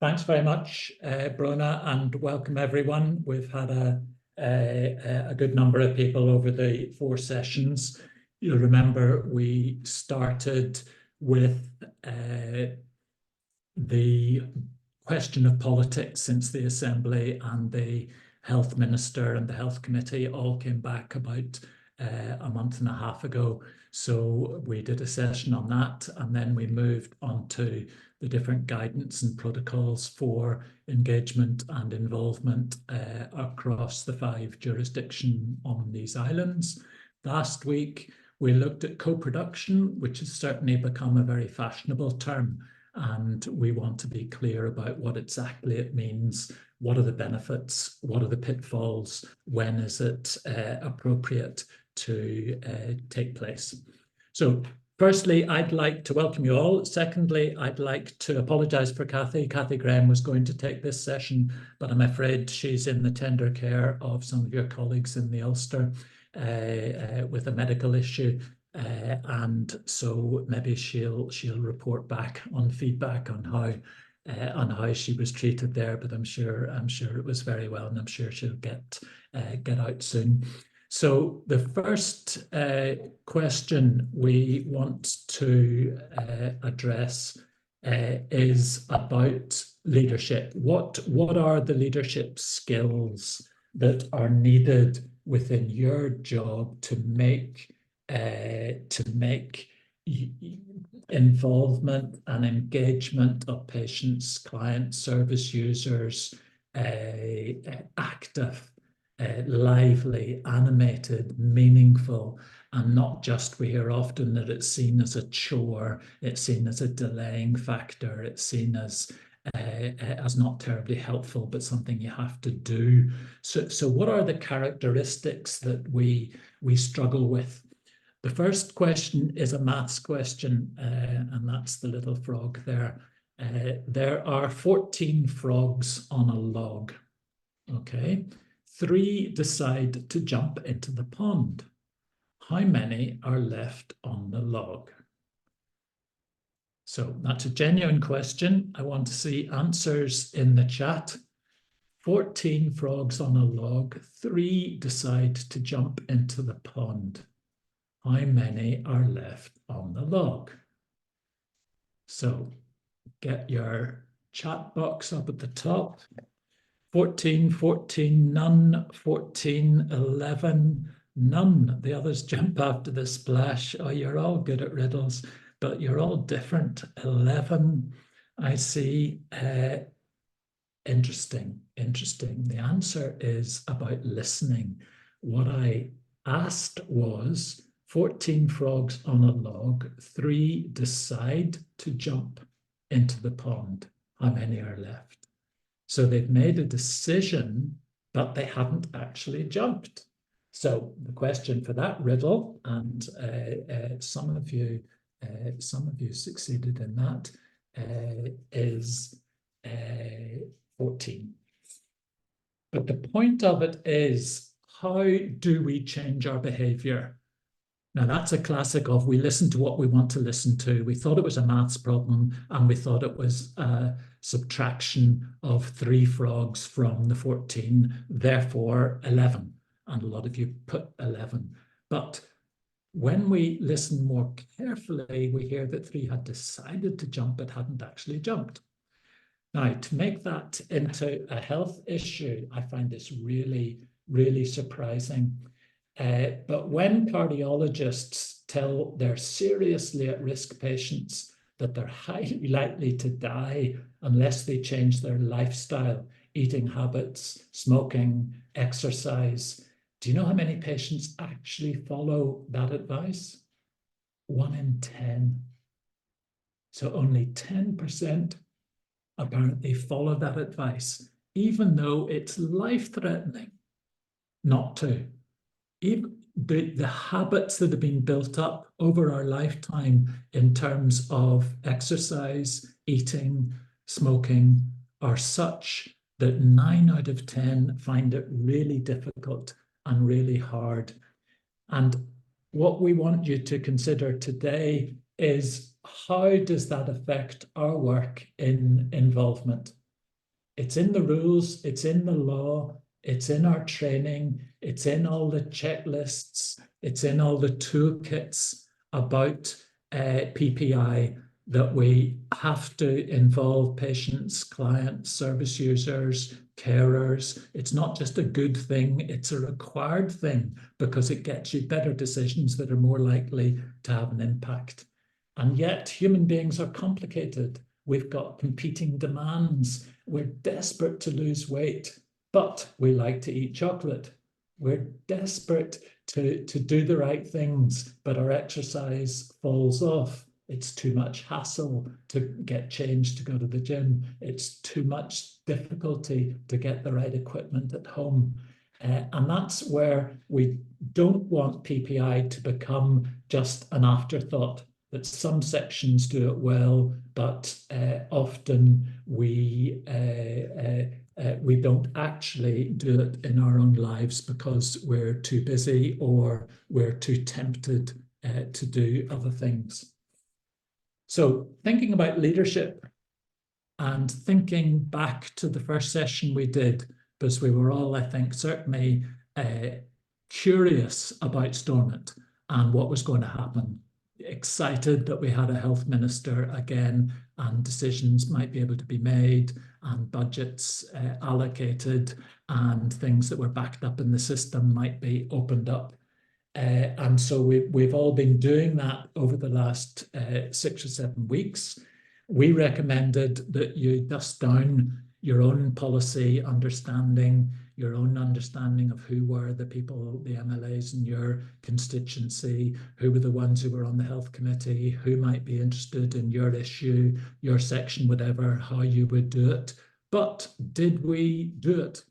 Thanks very much, Brona, and welcome everyone. We've had a good number of people over the 4 sessions. You'll remember we started with the question of politics since the Assembly and the Health Minister and the Health Committee all came back about a month and a half ago. So we did a session on that, and then we moved on to the different guidance and protocols for engagement and involvement across the 5 jurisdictions on these islands. Last week, we looked at co-production, which has certainly become a very fashionable term, and we want to be clear about what exactly it means. What are the benefits? What are the pitfalls? When is it appropriate to take place? So firstly, I'd like to welcome you all. Secondly, I'd like to apologise for Cathy. Cathy Graham was going to take this session, but I'm afraid she's in the tender care of some of your colleagues in the Ulster with a medical issue. And so maybe she'll report back on feedback on how she was treated there. But I'm sure it was very well, and I'm sure she'll get out soon. So the first question we want to address is about leadership. What are the leadership skills that are needed within your job to make involvement and engagement of patients, clients, service users active, lively, animated, meaningful, and not just, we hear often that it's seen as a chore, it's seen as a delaying factor, it's seen as not terribly helpful, but something you have to do. So what are the characteristics that we struggle with? The first question is a maths question, and that's the little frog there. There are 14 frogs on a log, okay? 3 decide to jump into the pond. How many are left on the log? So that's a genuine question. I want to see answers in the chat. 14 frogs on a log, 3 decide to jump into the pond. How many are left on the log? So get your chat box up at the top. 14, 14, none, 14, 11, none. The others jump after the splash. Oh, you're all good at riddles, but you're all different. 11, I see. Interesting. The answer is about listening. What I asked was 14 frogs on a log, 3 decide to jump into the pond. How many are left? So they've made a decision, but they haven't actually jumped. So the question for that riddle, and some of you succeeded in that, is 14. But the point of it is, how do we change our behavior? Now, that's a classic of, we listen to what we want to listen to. We thought it was a maths problem, and we thought it was a subtraction of 3 frogs from the 14, therefore 11. And a lot of you put 11. But when we listen more carefully, we hear that 3 had decided to jump, but hadn't actually jumped. Now, to make that into a health issue, I find this really, really surprising. But when cardiologists tell their seriously at-risk patients that they're highly likely to die unless they change their lifestyle, eating habits, smoking, exercise, do you know how many patients actually follow that advice? 1 in 10. So only 10% apparently follow that advice, even though it's life-threatening not to. Even the habits that have been built up over our lifetime in terms of exercise, eating, smoking are such that 9 out of 10 find it really difficult and really hard. And what we want you to consider today is, how does that affect our work in involvement? It's in the rules, it's in the law, it's in our training, it's in all the checklists, it's in all the toolkits about PPI, that we have to involve patients, clients, service users, carers. It's not just a good thing, it's a required thing, because it gets you better decisions that are more likely to have an impact. And yet human beings are complicated. We've got competing demands. We're desperate to lose weight, but we like to eat chocolate. We're desperate to do the right things, but our exercise falls off. It's too much hassle to get changed to go to the gym. It's too much difficulty to get the right equipment at home. And that's where we don't want PPI to become just an afterthought, that some sections do it well, but often we don't actually do it in our own lives because we're too busy or we're too tempted to do other things. So thinking about leadership and thinking back to the first session we did, because we were all, I think, certainly curious about Stormont and what was going to happen. Excited that we had a health minister again, and decisions might be able to be made, and budgets allocated, and things that were backed up in the system might be opened up. And so we've all been doing that over the last 6 or 7 weeks. We recommended that you dust down your own policy understanding, your own understanding of who were the people, the MLAs in your constituency, who were the ones who were on the health committee, who might be interested in your issue, your section, whatever, how you would do it. But did we do it?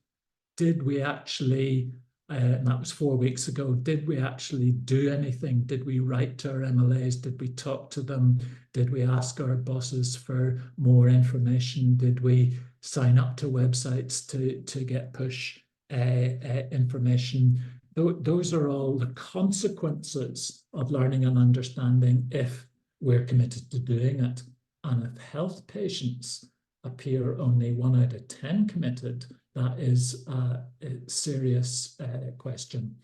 Did we actually, and that was 4 weeks ago, did we actually do anything? Did we write to our MLAs? Did we talk to them? Did we ask our bosses for more information? Did we sign up to websites to get push information? Those are all the consequences of learning and understanding if we're committed to doing it. And if health patients appear only 1 out of 10 committed, that is a serious question.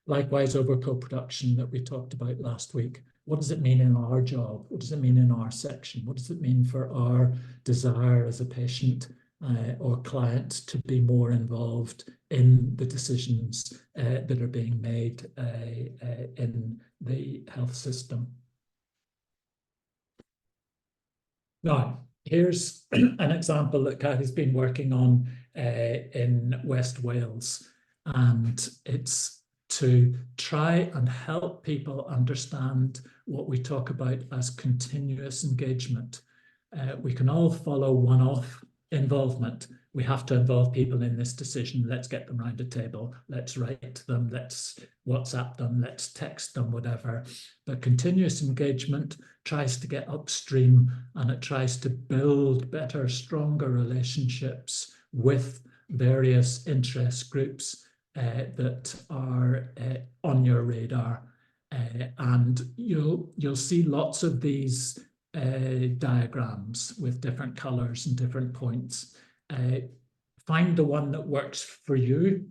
Likewise, over co-production that we talked about last week. What does it mean in our job? What does it mean in our section? What does it mean for our desire as a patient or client to be more involved in the decisions that are being made in the health system? Now, here's an example that Cathy's been working on in West Wales, and it's to try and help people understand what we talk about as continuous engagement. We can all follow one-off involvement. We have to involve people in this decision. Let's get them around a table. Let's write to them. Let's WhatsApp them. Let's text them, whatever. But continuous engagement tries to get upstream, and it tries to build better, stronger relationships with various interest groups that are on your radar. And you'll see lots of these diagrams with different colors and different points. Find the one that works for you.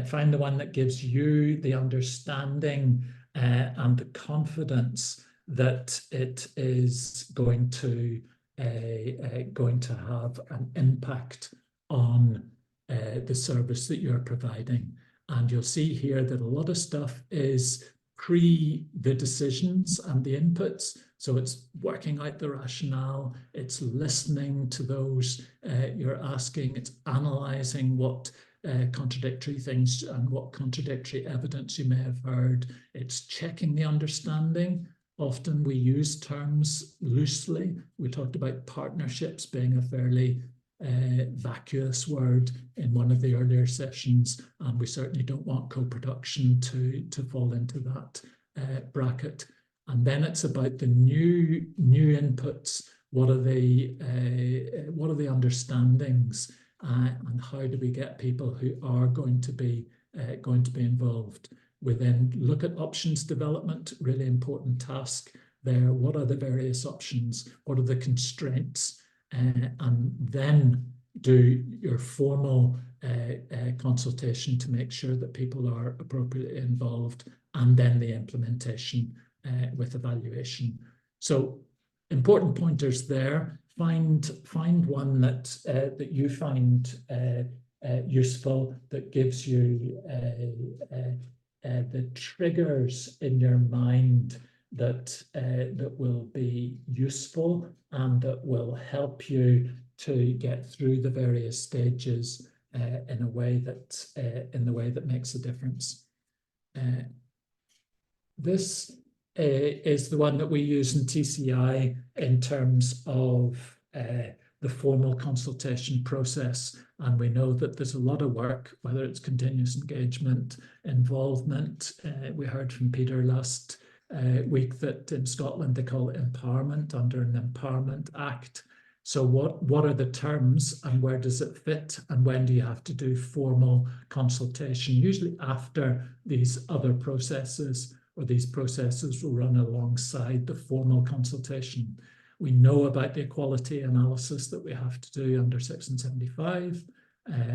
Find the one that gives you the understanding and the confidence that it is going to have an impact on the service that you're providing. And you'll see here that a lot of stuff is pre the decisions and the inputs. So it's working out the rationale, it's listening to those you're asking, it's analysing what contradictory things and what contradictory evidence you may have heard, it's checking the understanding. Often we use terms loosely. We talked about partnerships being a fairly vacuous word in one of the earlier sessions, and we certainly don't want co-production to fall into that bracket. And then it's about the new inputs. What are the understandings, and how do we get people who are going to be involved? We then look at options development, really important task there. What are the various options? What are the constraints? And then do your formal consultation to make sure that people are appropriately involved, and then the implementation with evaluation. So important pointers there. Find one that you find useful, that gives you the triggers in your mind that will be useful and that will help you to get through the various stages in the way that makes a difference. This is the one that we use in TCI in terms of the formal consultation process. And we know that there's a lot of work, whether it's continuous engagement, involvement. We heard from Peter last week that in Scotland they call it empowerment under an Empowerment Act. So what are the terms and where does it fit, and when do you have to do formal consultation? Usually after these other processes, or these processes will run alongside the formal consultation. We know about the equality analysis that we have to do under Section 75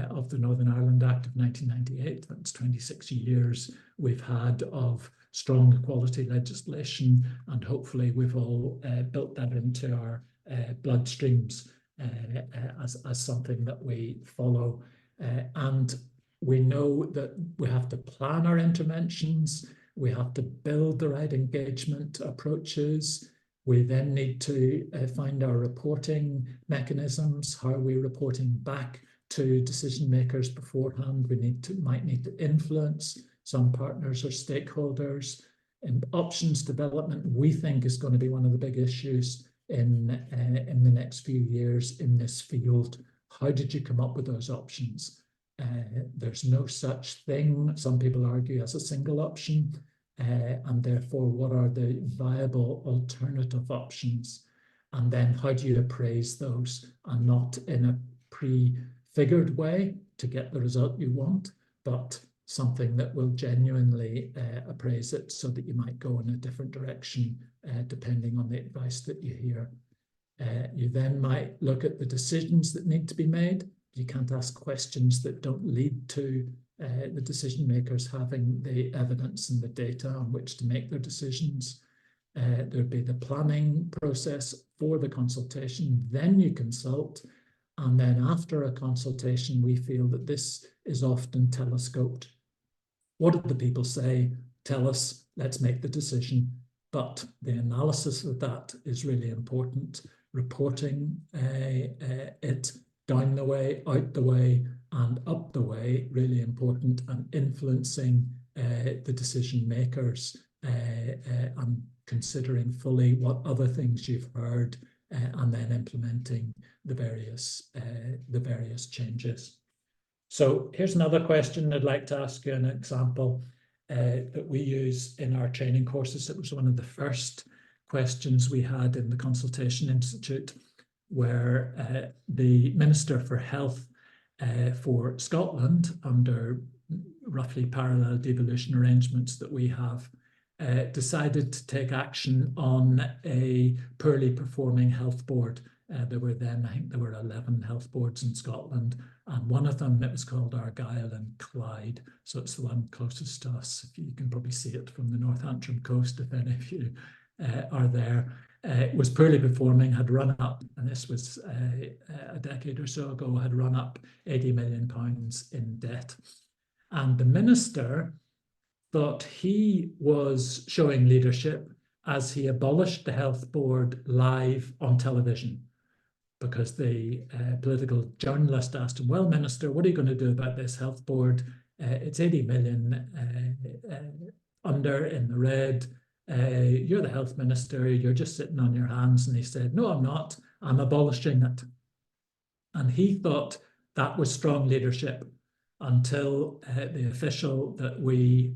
of the Northern Ireland Act of 1998. That's 26 years we've had of strong equality legislation, and hopefully we've all built that into our bloodstreams as something that we follow. And we know that we have to plan our interventions, we have to build the right engagement approaches. We then need to find our reporting mechanisms. How are we reporting back to decision makers beforehand? We might need to influence some partners or stakeholders. And options development, we think, is going to be one of the big issues in the next few years in this field. How did you come up with those options? There's no such thing, some people argue, as a single option, and therefore what are the viable alternative options? And then how do you appraise those, and not in a prefigured way to get the result you want, but something that will genuinely appraise it, so that you might go in a different direction depending on the advice that you hear. You then might look at the decisions that need to be made. You can't ask questions that don't lead to the decision makers having the evidence and the data on which to make their decisions. There'd be the planning process for the consultation, then you consult, and then after a consultation, we feel that this is often telescoped. What did the people say? Tell us, let's make the decision. But the analysis of that is really important. Reporting it down the way, out the way, and up the way, really important, and influencing the decision makers and considering fully what other things you've heard, and then implementing the various changes. So here's another question I'd like to ask you, an example that we use in our training courses. It was one of the first questions we had in the Consultation Institute, where the Minister for Health for Scotland, under roughly parallel devolution arrangements that we have, decided to take action on a poorly performing health board. There were then, I think there were 11 health boards in Scotland, and one of them, it was called Argyll and Clyde. So it's the one closest to us. You can probably see it from the North Antrim coast if any of you are there. It was poorly performing, had run up, and this was a decade or so ago, had run up £80 million in debt. And the minister thought he was showing leadership as he abolished the health board live on television, because the political journalist asked him, well, Minister, what are you going to do about this health board? It's 80 million under in the red. You're the health minister, you're just sitting on your hands. And he said, no, I'm not, I'm abolishing it. And he thought that was strong leadership, until the official that we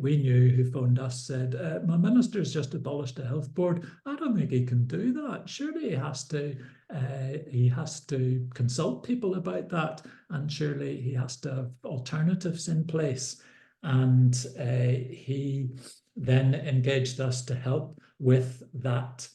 knew who phoned us said, my minister's just abolished a health board. I don't think he can do that. Surely he has to consult people about that, and surely he has to have alternatives in place. And he then engaged us to help with that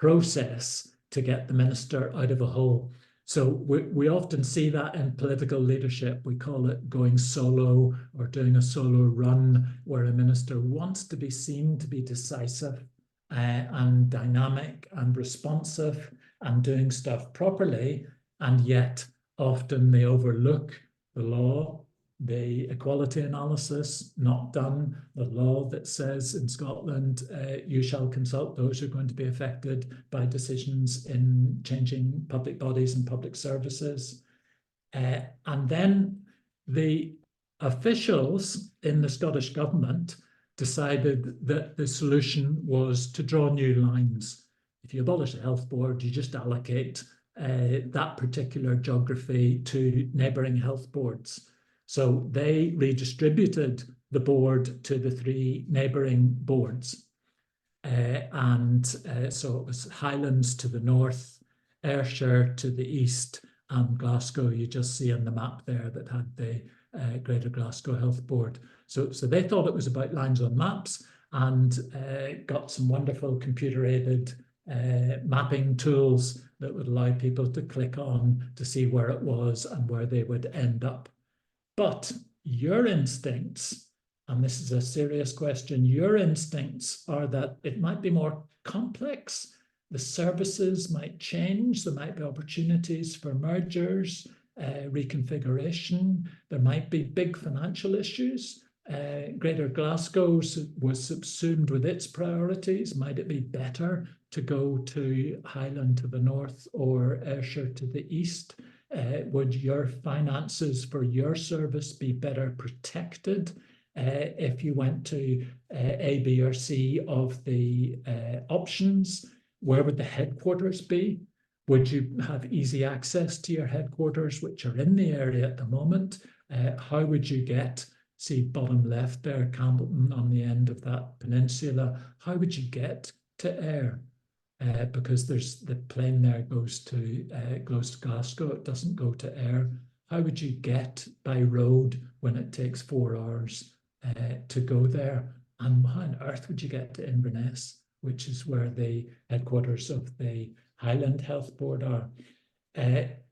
process to get the minister out of a hole. So we often see that in political leadership. We call it going solo or doing a solo run, where a minister wants to be seen to be decisive and dynamic and responsive and doing stuff properly, and yet often they overlook the law, the equality analysis not done, the law that says in Scotland, you shall consult those who are going to be affected by decisions in changing public bodies and public services. And then the officials in the Scottish government decided that the solution was to draw new lines. If you abolish the health board, you just allocate that particular geography to neighbouring health boards. So they redistributed the board to the 3 neighbouring boards. So it was Highlands to the north, Ayrshire to the east, and Glasgow, you just see on the map there, that had the Greater Glasgow Health Board. So they thought it was about lines on maps, and got some wonderful computer-aided mapping tools that would allow people to click on to see where it was and where they would end up. But your instincts, and this is a serious question, your instincts are that it might be more complex. The services might change. There might be opportunities for mergers, reconfiguration. There might be big financial issues. Greater Glasgow was subsumed with its priorities. Might it be better to go to Highland to the north or Ayrshire to the east? Would your finances for your service be better protected if you went to A, B, or C of the options? Where would the headquarters be? Would you have easy access to your headquarters, which are in the area at the moment? How would you get, see bottom left there, Campbellton on the end of that peninsula? How would you get to Ayr? Because there's the plane there goes to Glasgow, it doesn't go to Ayr. How would you get by road when it takes 4 hours to go there? And how on earth would you get to Inverness, which is where the headquarters of the Highland Health Board are?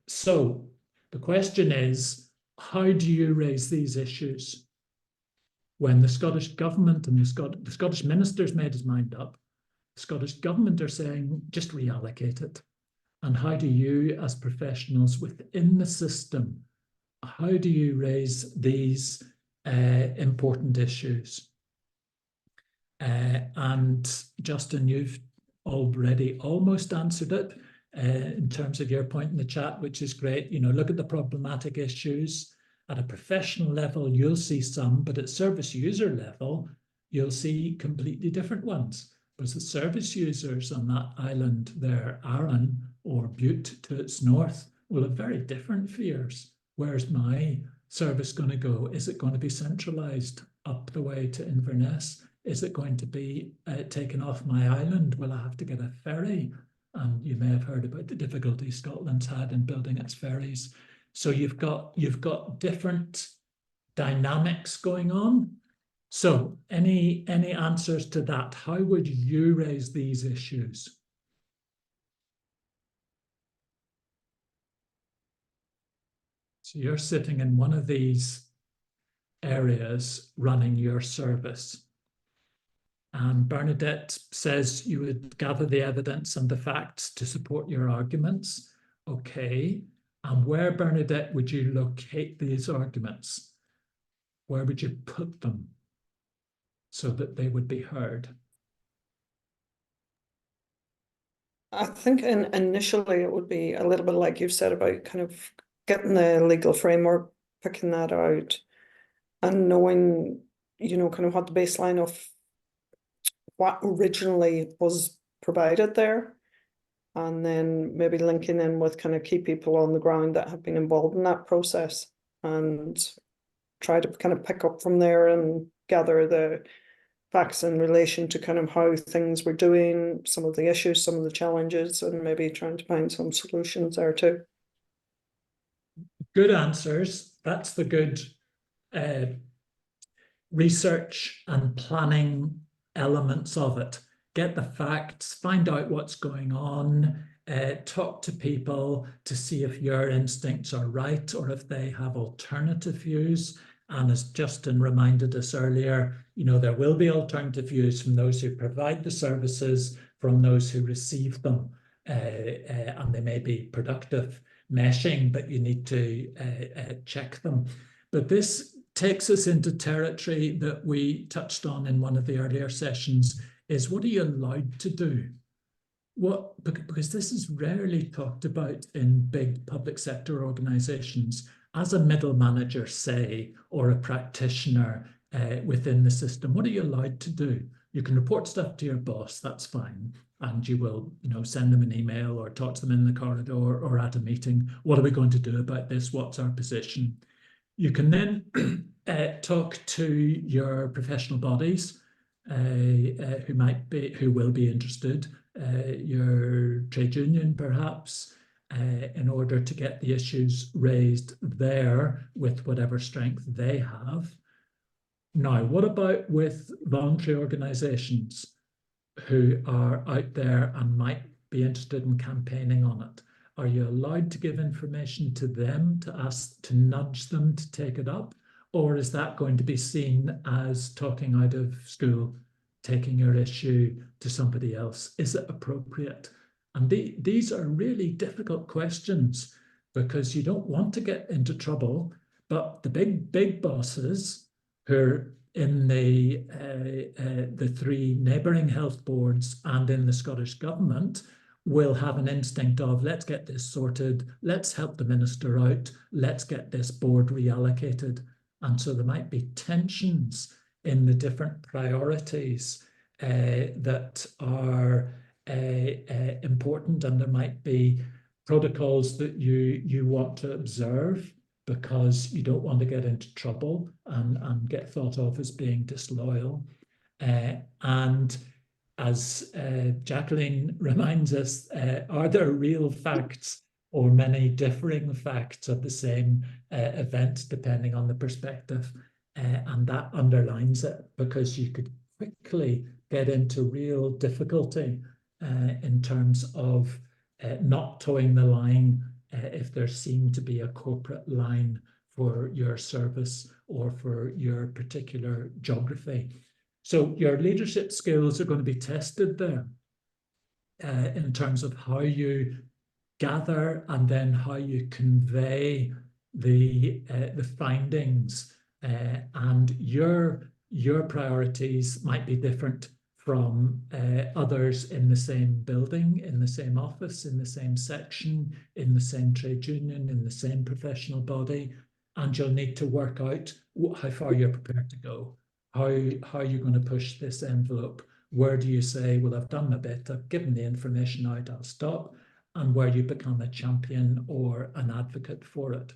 So the question is, how do you raise these issues? When the Scottish government and the Scottish minister's made his mind up, the Scottish government are saying, just reallocate it. And how do you, as professionals within the system, how do you raise these important issues? And Justin, you've already almost answered it in terms of your point in the chat, which is great. You know, look at the problematic issues. At a professional level, you'll see some, but at service user level, you'll see completely different ones. Because the service users on that island there, Arran or Bute to its north, will have very different fears. Where's my service going to go? Is it going to be centralised up the way to Inverness? Is it going to be taken off my island? Will I have to get a ferry? And you may have heard about the difficulties Scotland's had in building its ferries. So you've got different dynamics going on. So any answers to that? How would you raise these issues? So you're sitting in one of these areas running your service. And Bernadette says you would gather the evidence and the facts to support your arguments. Okay. And where, Bernadette, would you locate these arguments? Where would you put them so that they would be heard? I think initially it would be a little bit like you've said about kind of getting the legal framework, picking that out, and knowing, you know, kind of what the baseline of what originally was provided there, and then maybe linking in with kind of key people on the ground that have been involved in that process, and try to kind of pick up from there and gather the facts in relation to kind of how things were doing, some of the issues, some of the challenges, and maybe trying to find some solutions there too. Good answers. That's the good research and planning elements of it. get the facts, find out what's going on, talk to people to see if your instincts are right or if they have alternative views. And as Justin reminded us earlier, there will be alternative views from those who provide the services, from those who receive them, and they may be productive meshing, but you need to check them. But this takes us into territory that we touched on in one of the earlier sessions, is what are you allowed to do? Because this is rarely talked about in big public sector organizations. As a middle manager, say, or a practitioner within the system, what are you allowed to do? You can report stuff to your boss, that's fine. And you will, send them an email or talk to them in the corridor or at a meeting. What are we going to do about this? What's our position? You can then talk to your professional bodies who will be interested, your trade union perhaps, in order to get the issues raised there with whatever strength they have. Now, what about with voluntary organisations who are out there and might be interested in campaigning on it? Are you allowed to give information to them, to nudge them to take it up? Or is that going to be seen as talking out of school, taking your issue to somebody else? Is it appropriate? And these are really difficult questions because you don't want to get into trouble, but the big bosses who are in the three neighbouring health boards and in the Scottish Government will have an instinct of, let's get this sorted, let's help the minister out, let's get this board reallocated. And so there might be tensions in the different priorities that are important, and there might be protocols that you want to observe because you don't want to get into trouble and get thought of as being disloyal. And as Jacqueline reminds us, are there real facts or many differing facts of the same event, depending on the perspective? And that underlines it, because you could quickly get into real difficulty in terms of not towing the line if there seemed to be a corporate line for your service or for your particular geography. So your leadership skills are going to be tested there in terms of how you gather and then how you convey the findings, and your priorities might be different from others in the same building, in the same office, in the same section, in the same trade union, in the same professional body, and you'll need to work out how far you're prepared to go. How are you going to push this envelope? Where do you say, well, I've done my bit, I've given the information out, I'll stop, and where you become a champion or an advocate for it.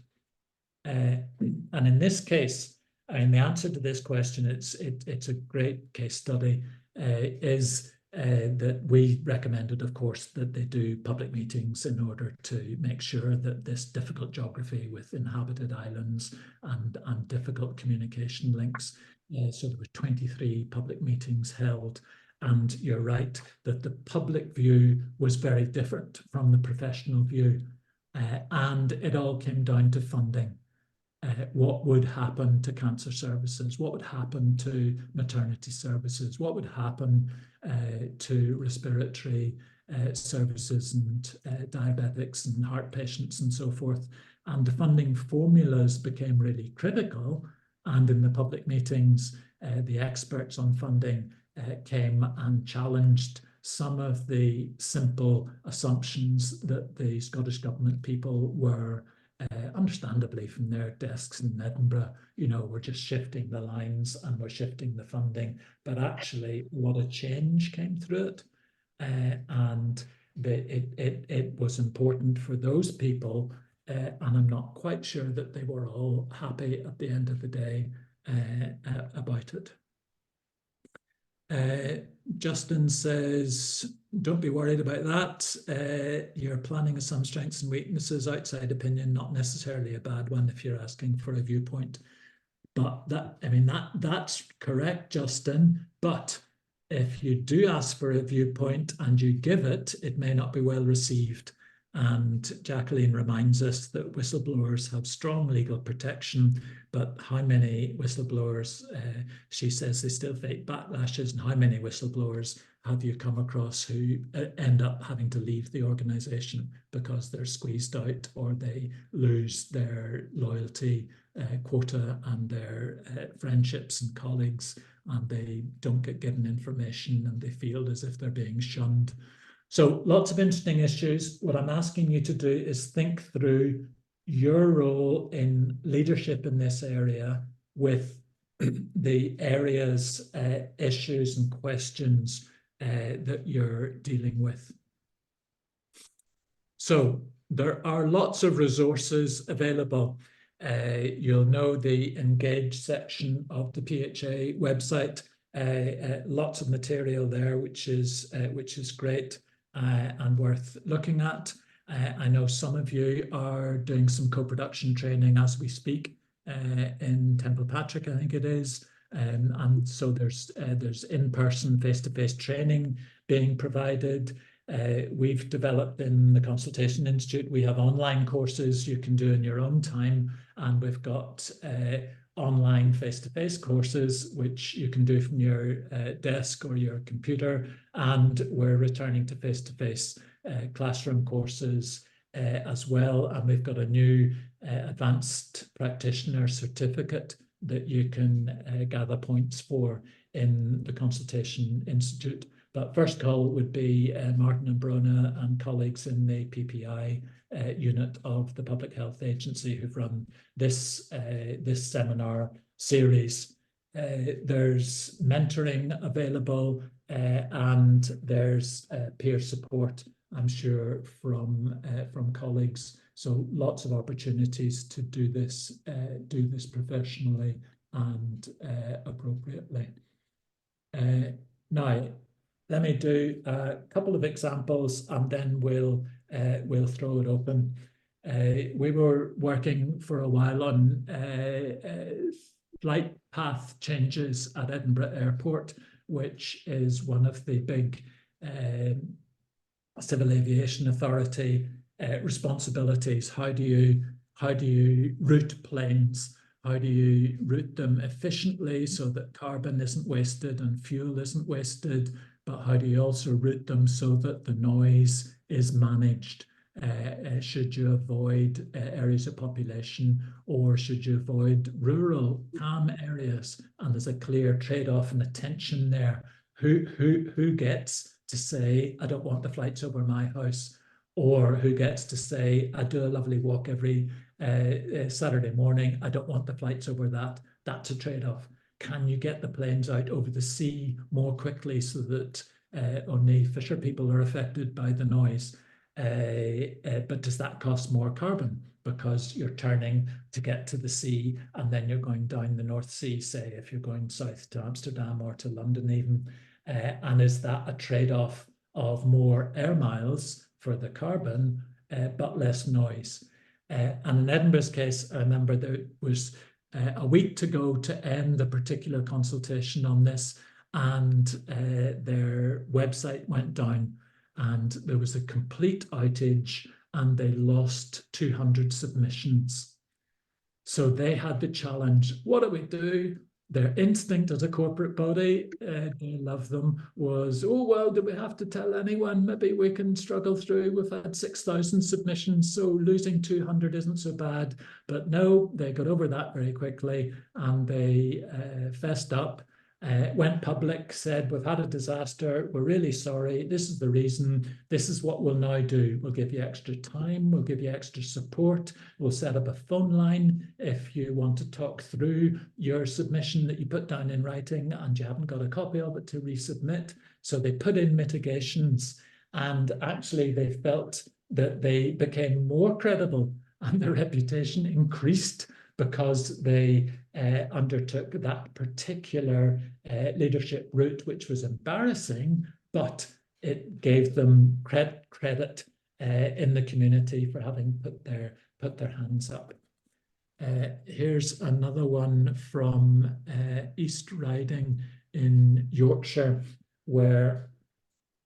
And in this case, and the answer to this question, it's a great case study, is that we recommended, of course, that they do public meetings in order to make sure that this difficult geography with inhabited islands and difficult communication links, so there were 23 public meetings held. And you're right that the public view was very different from the professional view. And it all came down to funding. What would happen to cancer services? What would happen to maternity services? What would happen to respiratory services and diabetics and heart patients and so forth? And the funding formulas became really critical. And in the public meetings, the experts on funding came and challenged some of the simple assumptions that the Scottish Government people were understandably from their desks in Edinburgh, we're just shifting the lines and we're shifting the funding, but actually a lot of change came through it. And it was important for those people, and I'm not quite sure that they were all happy at the end of the day about it. Justin says, don't be worried about that. Your planning has some strengths and weaknesses. Outside opinion, not necessarily a bad one if you're asking for a viewpoint. But that's correct, Justin. But if you do ask for a viewpoint and you give it, it may not be well received. And Jacqueline reminds us that whistleblowers have strong legal protection, but how many whistleblowers, she says they still face backlashes, and how many whistleblowers have you come across who end up having to leave the organization because they're squeezed out or they lose their loyalty quota and their friendships and colleagues, and they don't get given information and they feel as if they're being shunned. So lots of interesting issues. What I'm asking you to do is think through your role in leadership in this area with the areas, issues and questions that you're dealing with. So there are lots of resources available. You'll know the Engage section of the PHA website. Lots of material there, which is great and worth looking at. I know some of you are doing some co-production training as we speak in Templepatrick, I think it is. And so there's in-person, face-to-face training being provided. We've developed in the Consultation Institute, we have online courses you can do in your own time, and we've got online face-to-face courses which you can do from your desk or your computer, and we're returning to face-to-face classroom courses as well, and we've got a new advanced practitioner certificate that you can gather points for in the Consultation Institute. But first call would be Martin and Brona and colleagues in the PPI unit of the Public Health Agency who've run this seminar series. There's mentoring available and there's peer support, I'm sure, from colleagues. So lots of opportunities to do this professionally and appropriately. Now, let me do a couple of examples and then we'll throw it open. We were working for a while on flight path changes at Edinburgh Airport, which is one of the big Civil Aviation Authority responsibilities. How do you route planes? How do you route them efficiently so that carbon isn't wasted and fuel isn't wasted? But how do you also route them so that the noise is managed? Should you avoid areas of population, or should you avoid rural, calm areas? And there's a clear trade-off and a tension there. Who gets to say, I don't want the flights over my house? Or who gets to say, I do a lovely walk every Saturday morning, I don't want the flights over that? That's a trade-off. Can you get the planes out over the sea more quickly so that only fisher people are affected by the noise? But does that cost more carbon because you're turning to get to the sea and then you're going down the North Sea, say, if you're going south to Amsterdam or to London even? And is that a trade-off of more air miles for the carbon but less noise? And in Edinburgh's case, I remember there was a week to go to end the particular consultation on this, and their website went down and there was a complete outage and they lost 200 submissions. So they had the challenge, what do we do? Their instinct as a corporate body, they love them, was, oh, well, do we have to tell anyone? Maybe we can struggle through. We've had 6,000 submissions, so losing 200 isn't so bad. But no, they got over that very quickly and they fessed up, went public, said, we've had a disaster, we're really sorry, this is the reason, this is what we'll now do. We'll give you extra time, we'll give you extra support, we'll set up a phone line if you want to talk through your submission that you put down in writing and you haven't got a copy of it to resubmit. So they put in mitigations, and actually they felt that they became more credible and their reputation increased because they undertook that particular leadership route, which was embarrassing, but it gave them credit in the community for having put their hands up. Here's another one from East Riding in Yorkshire. where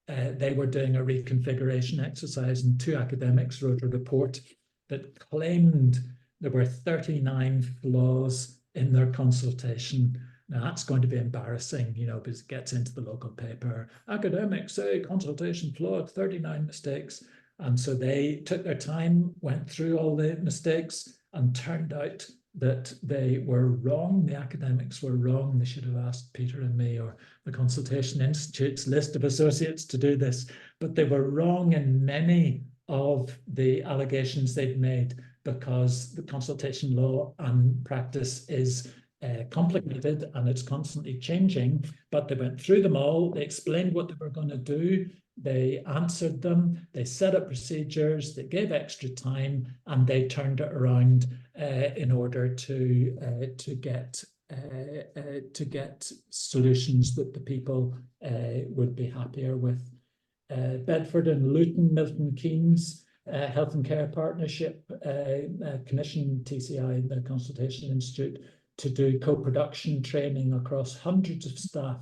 they were doing a reconfiguration exercise, and two academics wrote a report that claimed there were 39 flaws in their consultation. Now that's going to be embarrassing, because it gets into the local paper. Academics say consultation flawed, 39 mistakes. And so they took their time, went through all the mistakes, and turned out that they were wrong. The academics were wrong. They should have asked Peter and me or the Consultation Institute's list of associates to do this, but they were wrong in many of the allegations they'd made, because the consultation law and practice is complicated and it's constantly changing. But they went through them all, they explained what they were going to do, they answered them, they set up procedures, they gave extra time, and they turned it around in order to get solutions that the people would be happier with. Bedford and Luton, Milton Keynes Health and Care Partnership commissioned TCI and the Consultation Institute to do co-production training across hundreds of staff,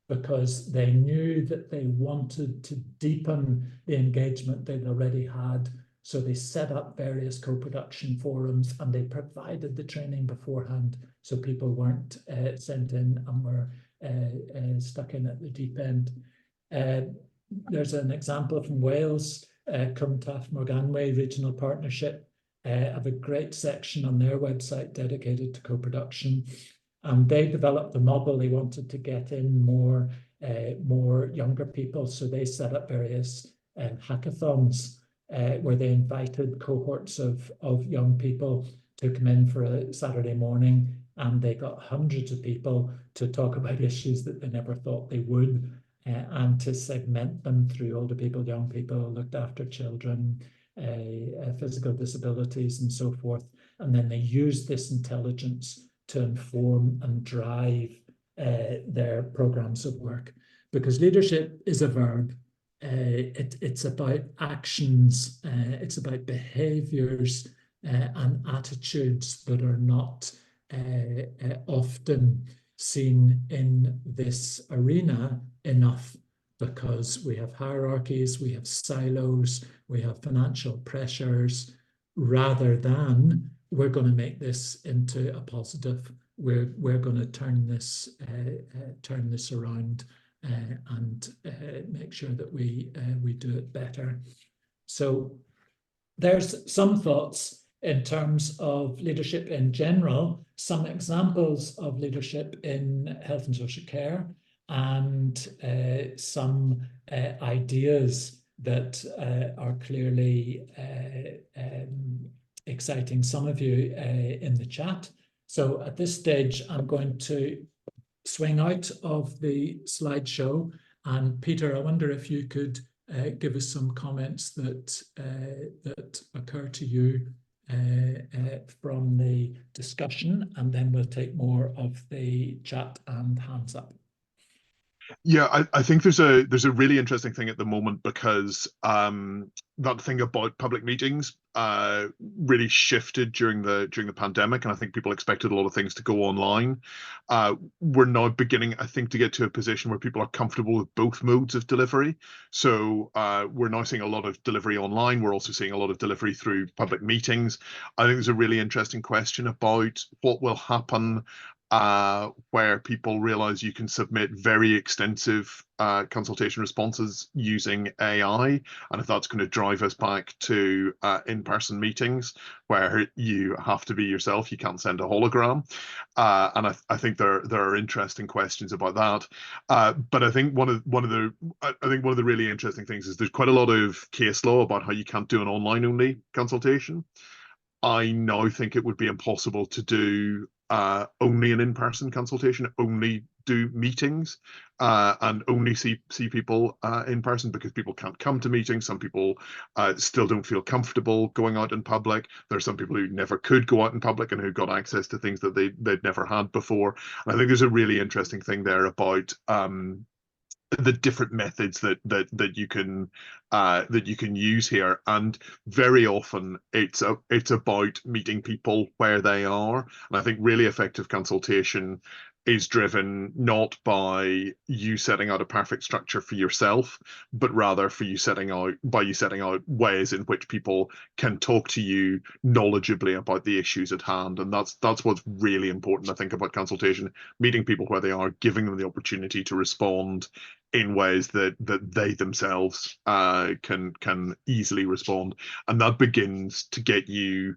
because they knew that they wanted to deepen the engagement they'd already had. So they set up various co-production forums, and they provided the training beforehand, so people weren't sent in and were stuck in at the deep end. There's an example from Wales, Cwmtaf Morganway Regional Partnership have a great section on their website dedicated to co-production. And they developed a model. They wanted to get in more younger people, so they set up various hackathons where they invited cohorts of young people to come in for a Saturday morning, and they got hundreds of people to talk about issues that they never thought they would, and to segment them through older people, young people, looked after children, physical disabilities, and so forth. And then they used this intelligence to inform and drive their programs of work. Because leadership is a verb. It's about actions, it's about behaviors and attitudes that are not often seen in this arena enough, because we have hierarchies, we have silos, we have financial pressures, rather than we're going to make this into a positive. We're going to turn this around and make sure that we do it better. So there's some thoughts in terms of leadership in general, some examples of leadership in health and social care, and some ideas that are clearly exciting some of you in the chat. So at this stage, I'm going to swing out of the slideshow. And Peter, I wonder if you could give us some comments that occur to you from the discussion, and then we'll take more of the chat and hands up. Yeah, I think there's a really interesting thing at the moment, because that thing about public meetings really shifted during the pandemic, and I think people expected a lot of things to go online. We're now beginning, I think, to get to a position where people are comfortable with both modes of delivery. So we're now seeing a lot of delivery online. We're also seeing a lot of delivery through public meetings. I think there's a really interesting question about what will happen where people realize you can submit very extensive consultation responses using AI, and if that's going to drive us back to in-person meetings where you have to be yourself, you can't send a hologram. And I think there are interesting questions about that. But I think one of the really interesting things is there's quite a lot of case law about how you can't do an online only consultation. I now think it would be impossible to do only an in-person consultation, only do meetings, and only see people in person, because people can't come to meetings. Some people still don't feel comfortable going out in public. There are some people who never could go out in public and who got access to things that they'd never had before. And I think there's a really interesting thing there about the different methods that you can use here, and very often it's about meeting people where they are. And I think really effective consultation is driven not by you setting out a perfect structure for yourself, but rather for you setting out ways in which people can talk to you knowledgeably about the issues at hand. And that's what's really important, I think, about consultation: meeting people where they are, giving them the opportunity to respond in ways that they themselves can easily respond. And that begins to get you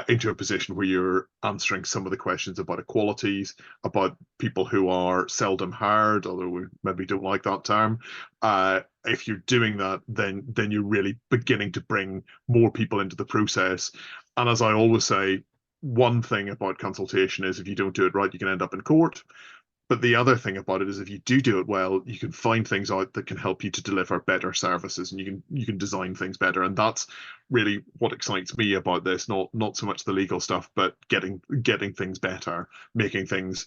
into a position where you're answering some of the questions about equalities, about people who are seldom heard, although we maybe don't like that term. If you're doing that, then you're really beginning to bring more people into the process. And as I always say, one thing about consultation is if you don't do it right, you can end up in court. But the other thing about it is if you do it well, you can find things out that can help you to deliver better services, and you can design things better. And that's really what excites me about this, not so much the legal stuff, but getting things better, making things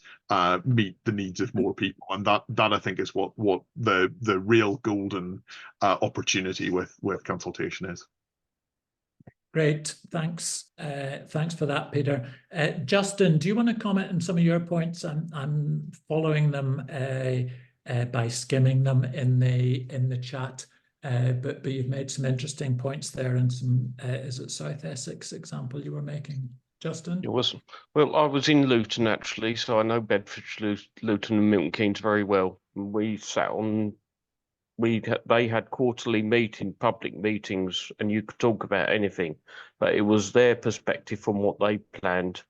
meet the needs of more people. And that I think is what the real golden opportunity with consultation is. Great, thanks. Thanks for that, Peter. Justin, do you want to comment on some of your points? I'm following them by skimming them in the chat, but you've made some interesting points there, and some is it South Essex example you were making, Justin? It wasn't. Well, I was in Luton actually, so I know Bedfordshire, Luton, and Milton Keynes very well. We sat on. They had quarterly public meetings, and you could talk about anything, but it was their perspective from what they planned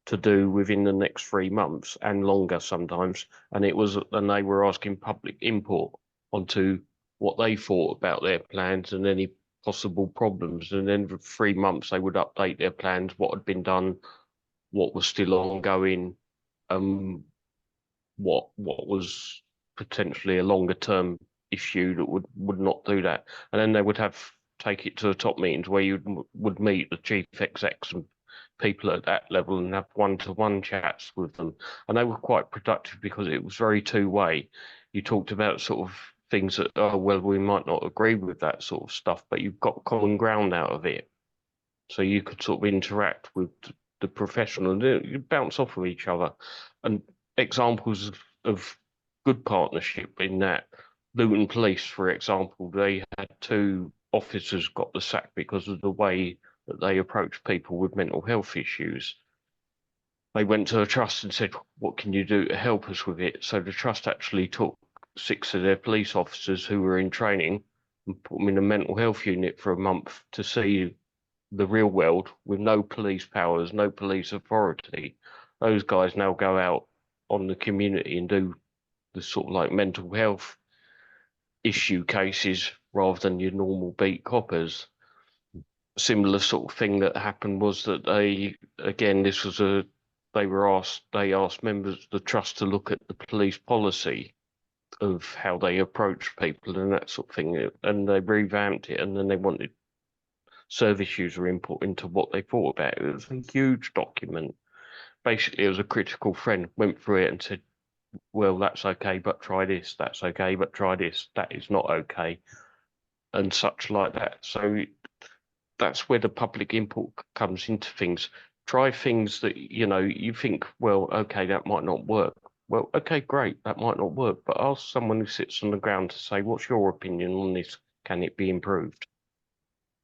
to do within the next 3 months and longer sometimes. And they were asking public input onto what they thought about their plans and any possible problems. And then for 3 months, they would update their plans, what had been done, what was still ongoing, what was potentially a longer term issue that would not do that. And then they would take it to the top meetings where you would meet the chief execs and people at that level and have one-to-one chats with them. And they were quite productive because it was very two-way. You talked about sort of things that, oh, well, we might not agree with that sort of stuff, but you've got common ground out of it. So you could sort of interact with the professional and you bounce off of each other. And examples of good partnership in that, Luton Police, for example, they had 2 officers got the sack because of the way that they approach people with mental health issues. They went to a trust and said, what can you do to help us with it? So the trust actually took 6 of their police officers who were in training and put them in a mental health unit for a month to see the real world with no police powers, no police authority. Those guys now go out on the community and do the sort of like mental health issue cases rather than your normal beat coppers. Similar sort of thing that happened was that they asked members of the trust to look at the police policy of how they approach people and that sort of thing, and they revamped it, and then they wanted service user input into what they thought about it. It was a huge document. Basically, it was a critical friend went through it and said, well, that's okay, but try this. That's okay, but try this. That is not okay, and such like that. So that's where the public input comes into things. Try things that, you think, well, okay, that might not work. Well, okay, great, that might not work, but ask someone who sits on the ground to say, what's your opinion on this? Can it be improved?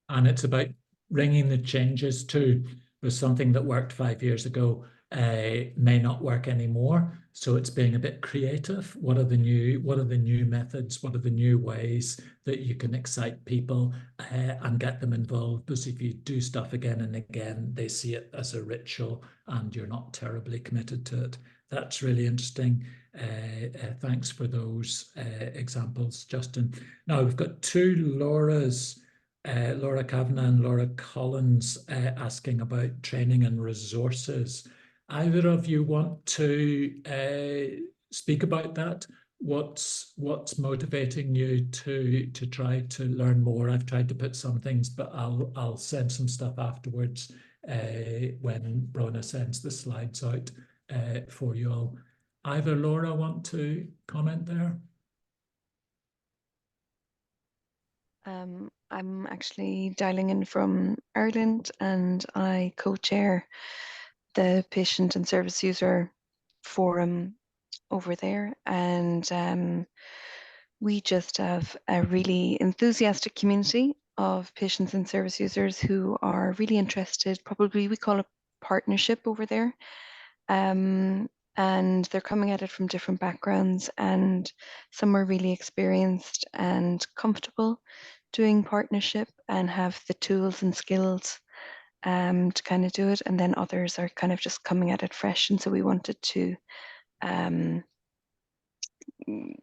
And it's about bringing the changes to, with something that worked 5 years ago may not work anymore. So it's being a bit creative. What are the new methods? What are the new ways that you can excite people and get them involved? Because if you do stuff again and again, they see it as a ritual and you're not terribly committed to it. That's really interesting. Thanks for those examples, Justin. Now we've got 2 Lauras, Laura Kavanagh and Laura Collins, asking about training and resources. Either of you want to speak about that? What's motivating you to try to learn more? I've tried to put some things, but I'll send some stuff afterwards when Brona sends the slides out for you all. Either Laura want to comment there? I'm actually dialing in from Ireland, and I co-chair the Patient and Service User Forum over there, and we just have a really enthusiastic community of patients and service users who are really interested. Probably we call it partnership over there. And they're coming at it from different backgrounds, and some are really experienced and comfortable doing partnership and have the tools and skills to kind of do it, and then others are kind of just coming at it fresh. And so we wanted to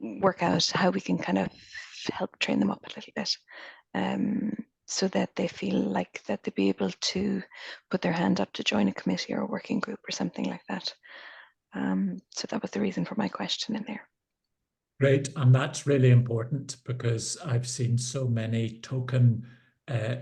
work out how we can kind of help train them up a little bit, so that they feel like that they'd be able to put their hand up to join a committee or a working group or something like that. So that was the reason for my question in there. Great, and that's really important because I've seen so many token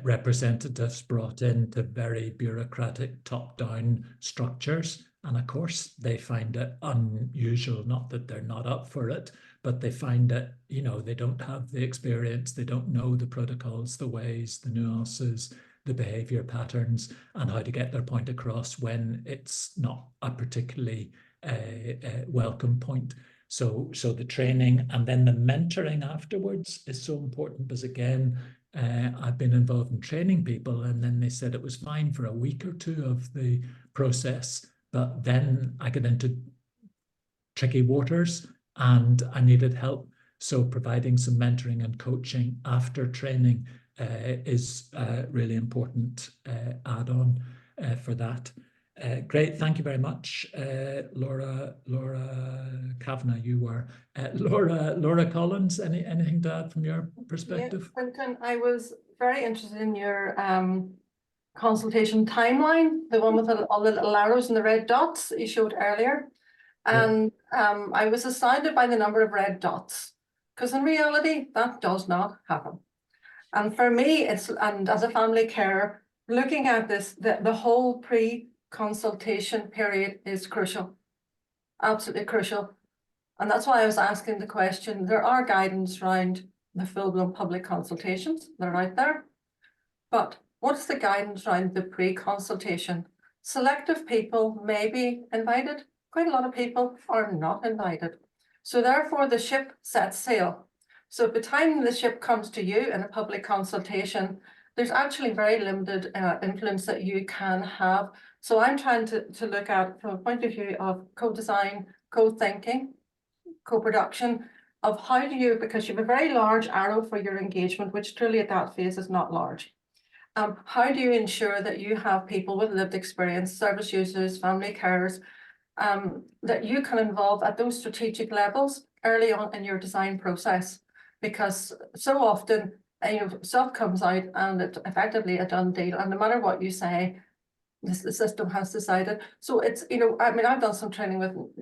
representatives brought into very bureaucratic top-down structures. And of course, they find it unusual, not that they're not up for it, but they find it, you know, they don't have the experience, they don't know the protocols, the ways, the nuances, the behavior patterns, and how to get their point across when it's not a particularly welcome point. So the training and then the mentoring afterwards is so important, because again, I've been involved in training people, and then they said it was fine for a week or two of the process, but then I got into tricky waters and I needed help. So providing some mentoring and coaching after training is a really important add-on for that. Great, thank you very much, Laura Kavanagh. You were Laura Collins. Anything to add from your perspective? Yeah, Quentin, I was very interested in your consultation timeline, the one with all the little arrows and the red dots that you showed earlier, and I was astounded by the number of red dots, because in reality that does not happen. And for me, and as a family carer, looking at this, the whole pre-consultation period is crucial, absolutely crucial. And that's why I was asking the question. There are guidance around the full-blown public consultations that are out there, but what's the guidance around the pre-consultation? Selective people may be invited. Quite a lot of people are not invited. So therefore the ship sets sail. So at the time the ship comes to you in a public consultation, there's actually very limited influence that you can have. So I'm trying to look at from a point of view of co-design, co-thinking, co-production, of how do you, because you have a very large arrow for your engagement, which truly at that phase is not large. How do you ensure that you have people with lived experience, service users, family carers, that you can involve at those strategic levels early on in your design process? Because so often, stuff comes out and it's effectively a done deal, and no matter what you say, the system has decided. So it's, I mean, I've done some training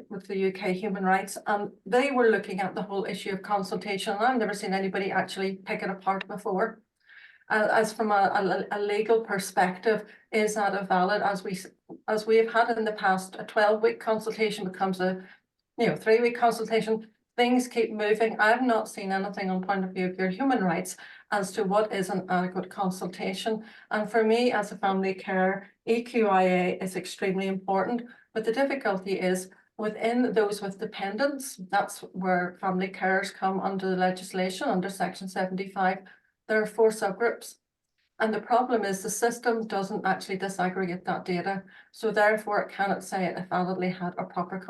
with the UK Human Rights, and they were looking at the whole issue of consultation, and I've never seen anybody actually pick it apart before. As from a legal perspective, is that a valid, as we have had in the past, a 12-week consultation becomes a 3-week consultation. Things keep moving. I've not seen anything on point of view of your human rights as to what is an adequate consultation. And for me, as a family carer, EQIA is extremely important. But the difficulty is within those with dependents. That's where family carers come under the legislation, under Section 75. There are 4 subgroups. And the problem is the system doesn't actually disaggregate that data. So therefore, it cannot say it validly had a proper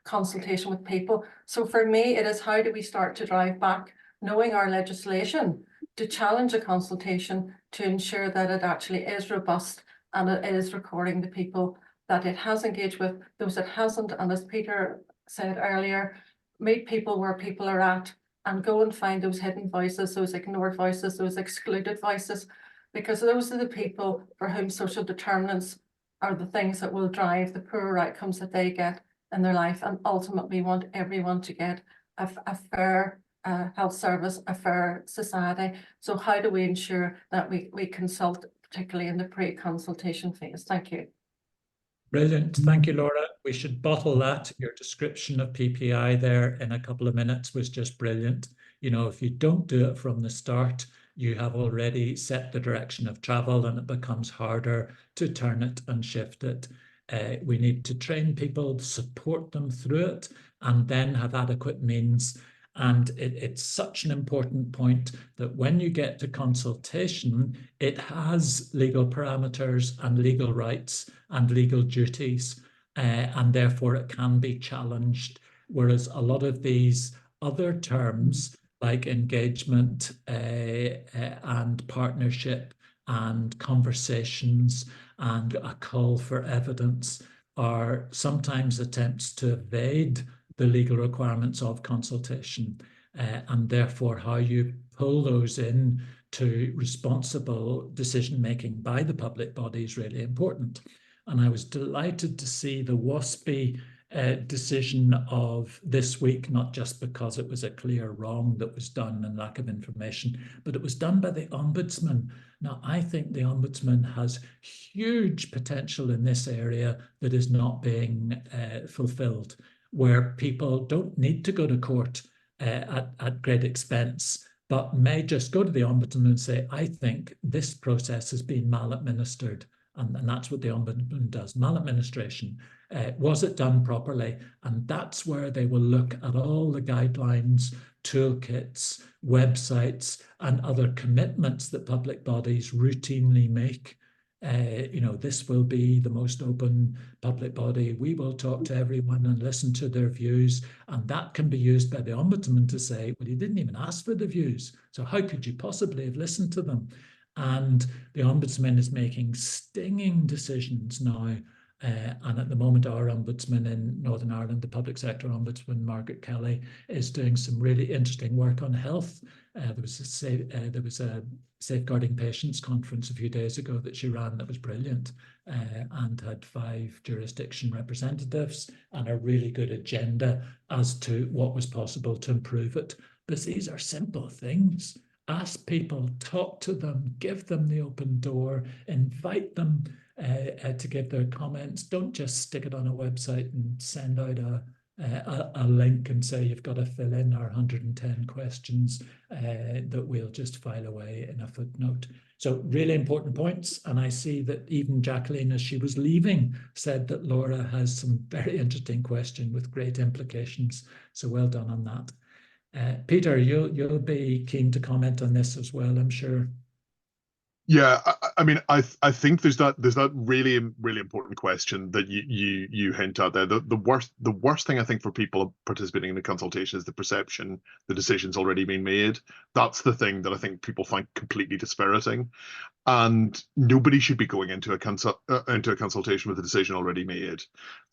consultation with people. So for me, it is how do we start to drive back, knowing our legislation, to challenge a consultation to ensure that it actually is robust and it is recording the people that it has engaged with, those it hasn't. And as Peter said earlier, meet people where people are at and go and find those hidden voices, those ignored voices, those excluded voices, because those are the people for whom social determinants are the things that will drive the poorer outcomes that they get in their life, and ultimately want everyone to get a fair health service, a fair society. So how do we ensure that we consult, particularly in the pre-consultation phase? Thank you. Brilliant. Thank you, Laura. We should bottle that. Your description of PPI there in a couple of minutes was just brilliant. If you don't do it from the start, you have already set the direction of travel, and it becomes harder to turn it and shift it. We need to train people, support them through it, and then have adequate means. And it's such an important point that when you get to consultation, it has legal parameters and legal rights and legal duties, and therefore it can be challenged. Whereas a lot of these other terms like engagement and partnership and conversations and a call for evidence are sometimes attempts to evade the legal requirements of consultation, and therefore how you pull those in to responsible decision-making by the public body is really important. And I was delighted to see the WASPI decision of this week, not just because it was a clear wrong that was done and lack of information, but it was done by the Ombudsman. Now, I think the Ombudsman has huge potential in this area that is not being fulfilled, where people don't need to go to court at great expense, but may just go to the Ombudsman and say, I think this process has been maladministered. And that's what the Ombudsman does, maladministration. Was it done properly? And that's where they will look at all the guidelines, toolkits, websites, and other commitments that public bodies routinely make. This will be the most open public body. We will talk to everyone and listen to their views. And that can be used by the Ombudsman to say, well, you didn't even ask for the views, so how could you possibly have listened to them? And the Ombudsman is making stinging decisions now. And at the moment, our Ombudsman in Northern Ireland, the Public Sector Ombudsman, Margaret Kelly, is doing some really interesting work on health. There was a Safeguarding Patients conference a few days ago that she ran that was brilliant, and had 5 jurisdiction representatives and a really good agenda as to what was possible to improve it. But these are simple things. Ask people, talk to them, give them the open door, invite them to give their comments. Don't just stick it on a website and send out a link and say you've got to fill in our 110 questions that we'll just file away in a footnote. So really important points. And I see that even Jacqueline, as she was leaving, said that Laura has some very interesting question with great implications. So well done on that. Peter, you'll be keen to comment on this as well, I'm sure. Yeah, I mean, I think there's that really important question that you hint at there. The worst thing I think for people participating in the consultation is the perception the decision's already been made. That's the thing that I think people find completely dispiriting, and nobody should be going into a consultation with a decision already made.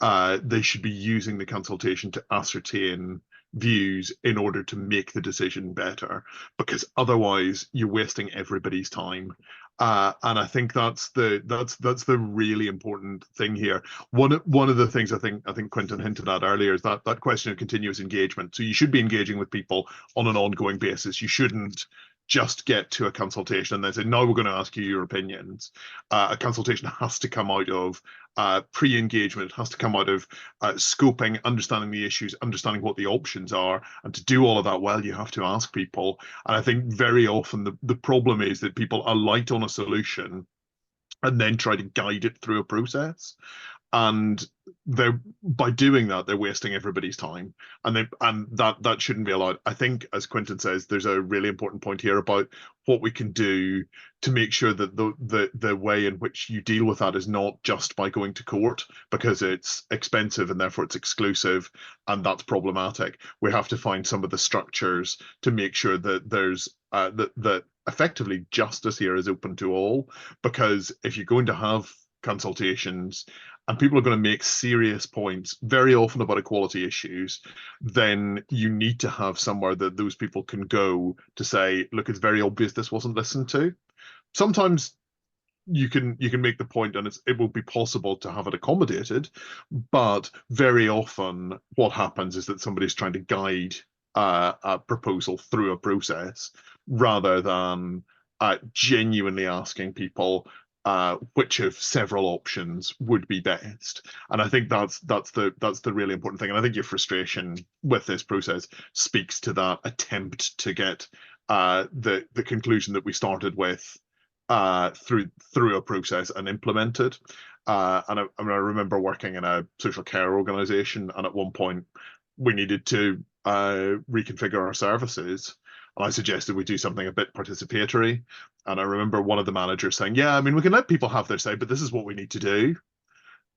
They should be using the consultation to ascertain views in order to make the decision better, because otherwise you're wasting everybody's time. And I think that's the really important thing here. One of the things I think Quentin hinted at earlier is that question of continuous engagement. So you should be engaging with people on an ongoing basis. You shouldn't just get to a consultation and then say, no, we're going to ask you your opinions. A consultation has to come out of pre-engagement. It has to come out of scoping, understanding the issues, understanding what the options are. And to do all of that well, you have to ask people. And I think very often the problem is that people are light on a solution and then try to guide it through a process. And by doing that, they're wasting everybody's time, and that shouldn't be allowed. I think, as Quentin says, there's a really important point here about what we can do to make sure that the way in which you deal with that is not just by going to court, because it's expensive and therefore it's exclusive, and that's problematic. We have to find some of the structures to make sure that there's that effectively justice here is open to all, because if you're going to have consultations and people are going to make serious points very often about equality issues, then you need to have somewhere that those people can go to say, look, it's very obvious this wasn't listened to. Sometimes you can make the point and it will be possible to have it accommodated, but very often what happens is that somebody's trying to guide a proposal through a process rather than genuinely asking people which of several options would be best. And I think that's the really important thing. And I think your frustration with this process speaks to that attempt to get the conclusion that we started with through a process and implement it. And I remember working in a social care organization, and at one point we needed to reconfigure our services. And I suggested we do something a bit participatory. And I remember one of the managers saying, yeah, I mean, we can let people have their say, but this is what we need to do.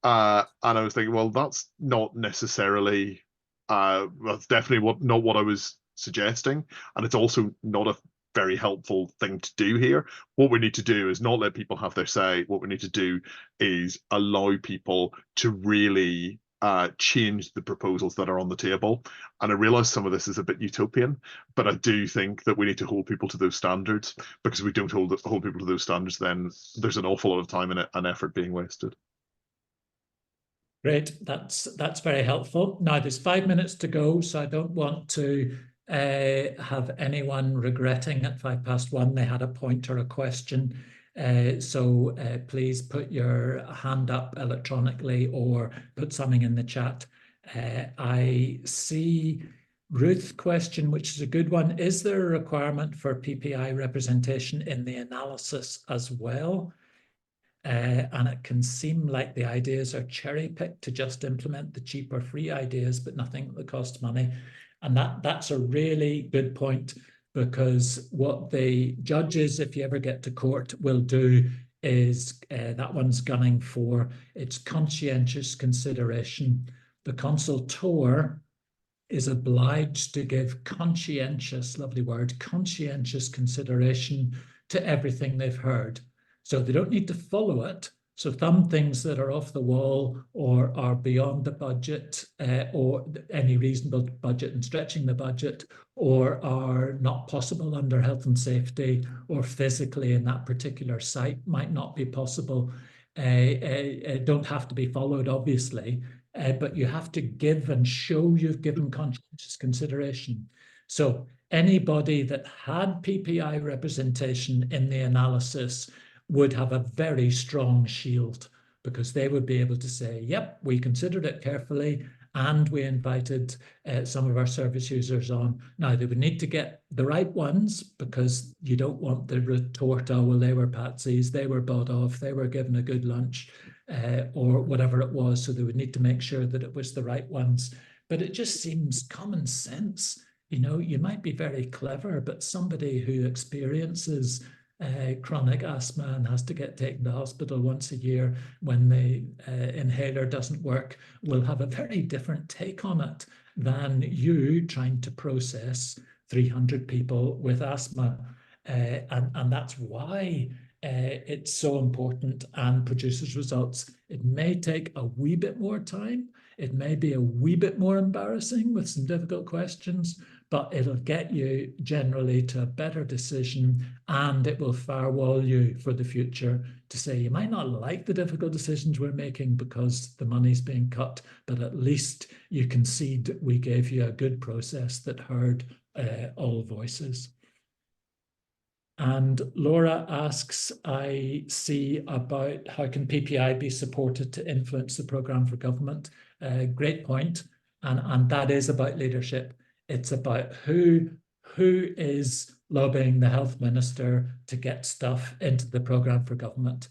And I was thinking, well, that's not necessarily, that's definitely not what I was suggesting. And it's also not a very helpful thing to do here. What we need to do is not let people have their say. What we need to do is allow people to really change the proposals that are on the table. And I realize some of this is a bit utopian, but I do think that we need to hold people to those standards, because if we don't hold people to those standards, then there's an awful lot of time and effort being wasted. Great, that's very helpful. Now there's 5 minutes to go, so I don't want to have anyone regretting at 1:05 they had a point or a question. So please put your hand up electronically or put something in the chat. I see Ruth's question, which is a good one. Is there a requirement for PPI representation in the analysis as well? And it can seem like the ideas are cherry-picked to just implement the cheap or free ideas, but nothing that costs money. And that's a really good point, because what the judges, if you ever get to court, will do is, that one's gunning for, it's conscientious consideration. The consultor is obliged to give conscientious, lovely word, conscientious consideration to everything they've heard. So they don't need to follow it. So some things that are off the wall or are beyond the budget, or any reasonable budget and stretching the budget, or are not possible under health and safety, or physically in that particular site might not be possible, don't have to be followed, obviously. But you have to give and show you've given conscientious consideration. So anybody that had PPI representation in the analysis would have a very strong shield, because they would be able to say, yep, we considered it carefully and we invited some of our service users on. Now, they would need to get the right ones, because you don't want the retort, oh, well, they were patsies, they were bought off, they were given a good lunch, or whatever it was. So they would need to make sure that it was the right ones. But it just seems common sense. You know, you might be very clever, but somebody who experiences chronic asthma and has to get taken to hospital once a year when the inhaler doesn't work will have a very different take on it than you trying to process 300 people with asthma. And that's why it's so important and produces results. It may take a wee bit more time. It may be a wee bit more embarrassing with some difficult questions, but it'll get you generally to a better decision, and it will firewall you for the future to say, you might not like the difficult decisions we're making because the money's being cut, but at least you concede we gave you a good process that heard all voices. And Laura asks, I see about how can PPI be supported to influence the programme for government? Great point. And that is about leadership. It's about who is lobbying the health minister to get stuff into the programme for government.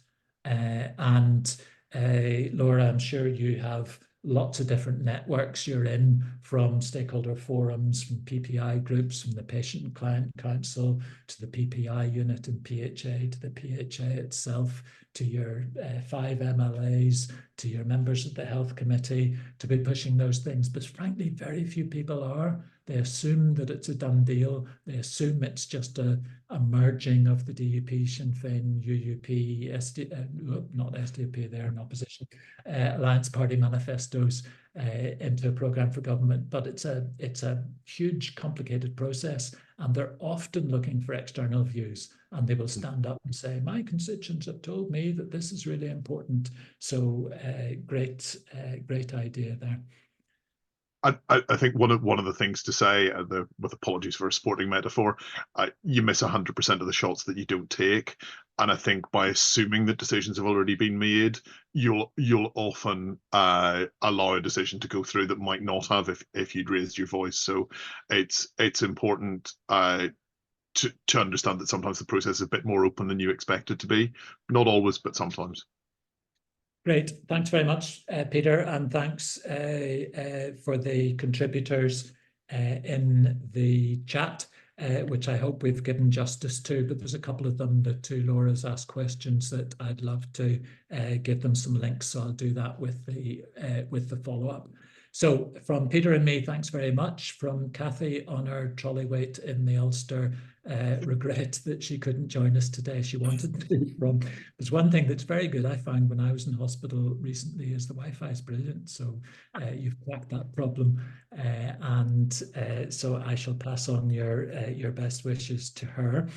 Laura, I'm sure you have lots of different networks you're in, from stakeholder forums, from PPI groups, from the Patient and Client Council to the PPI unit in PHA, to the PHA itself, to your 5 MLAs, to your members of the health committee, to be pushing those things. But frankly, very few people are. They assume that it's a done deal. They assume it's just a merging of the DUP, Sinn Féin, UUP, not SDP, they're in opposition, Alliance Party manifestos into a programme for government. But it's a huge, complicated process, and they're often looking for external views, and they will stand up and say, my constituents have told me that this is really important. So great idea there. I think one of the things to say, with apologies for a sporting metaphor, you miss 100% of the shots that you don't take, and I think by assuming that decisions have already been made, you'll often allow a decision to go through that might not have if you'd raised your voice. So it's important to understand that sometimes the process is a bit more open than you expect it to be. Not always, but sometimes. Great. Thanks very much, Peter, and thanks for the contributors in the chat, which I hope we've given justice to. But there's a couple of them that two Laura's asked questions that I'd love to give them some links. So I'll do that with the follow-up. So from Peter and me, thanks very much. From Kathy on our trolley wait in the Ulster, regret that she couldn't join us today. She wanted to. There's one thing that's very good I found when I was in hospital recently is the Wi-Fi is brilliant. So you've cracked that problem, and so I shall pass on your best wishes to her.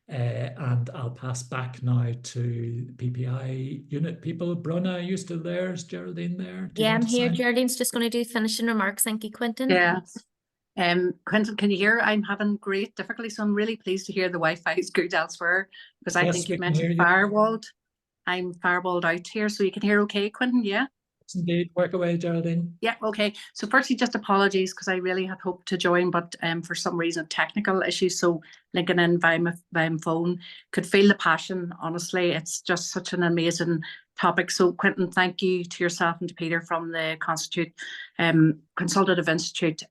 And I'll pass back now to PPI unit people. Bruna, are you still there? Is Geraldine there? Yeah, I'm here. Geraldine's just going to do finishing remarks. Thank you, Quentin. Yeah. Quentin, can you hear? I'm having great difficulty, so I'm really pleased to hear the Wi-Fi is good elsewhere, because I think you mentioned firewalled. I'm firewalled out here, so you can hear okay, Quentin, yeah? Indeed, work away, Geraldine. Yeah, okay. So firstly, just apologies, because I really had hoped to join, but for some reason, technical issues, so linking in via my phone, could feel the passion, honestly. It's just such an amazing topic. So Quentin, thank you to yourself and to Peter from the Consultative Institute.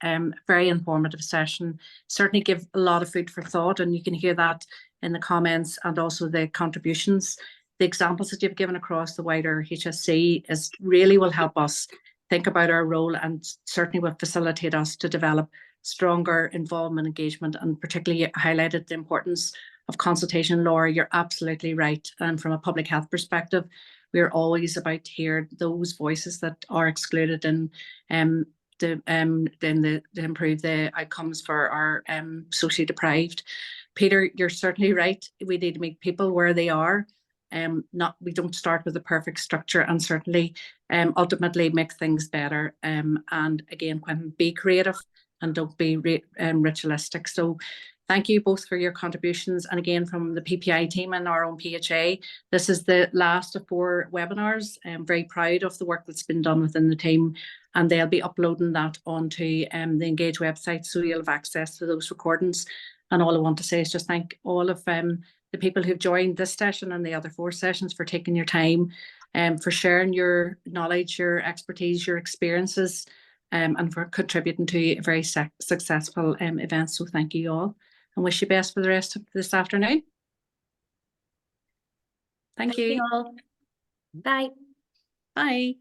Very informative session. Certainly give a lot of food for thought, and you can hear that in the comments and also the contributions. The examples that you've given across the wider HSC really will help us think about our role, and certainly will facilitate us to develop stronger involvement, engagement, and particularly highlighted the importance of consultation. Laura, you're absolutely right. And from a public health perspective, we're always about to hear those voices that are excluded and to improve the outcomes for our socially deprived. Peter, you're certainly right. We need to meet people where they are. We don't start with a perfect structure, and certainly ultimately make things better. And again, Quentin, be creative and don't be ritualistic. So thank you both for your contributions. And again, from the PPI team and our own PHA, this is the last of 4 webinars. I'm very proud of the work that's been done within the team, and they'll be uploading that onto the Engage website, so you'll have access to those recordings. And all I want to say is just thank all of the people who've joined this session and the other 4 sessions for taking your time, for sharing your knowledge, your expertise, your experiences, and for contributing to a very successful event. So thank you all, and wish you best for the rest of this afternoon. Thank you all. Bye. Bye.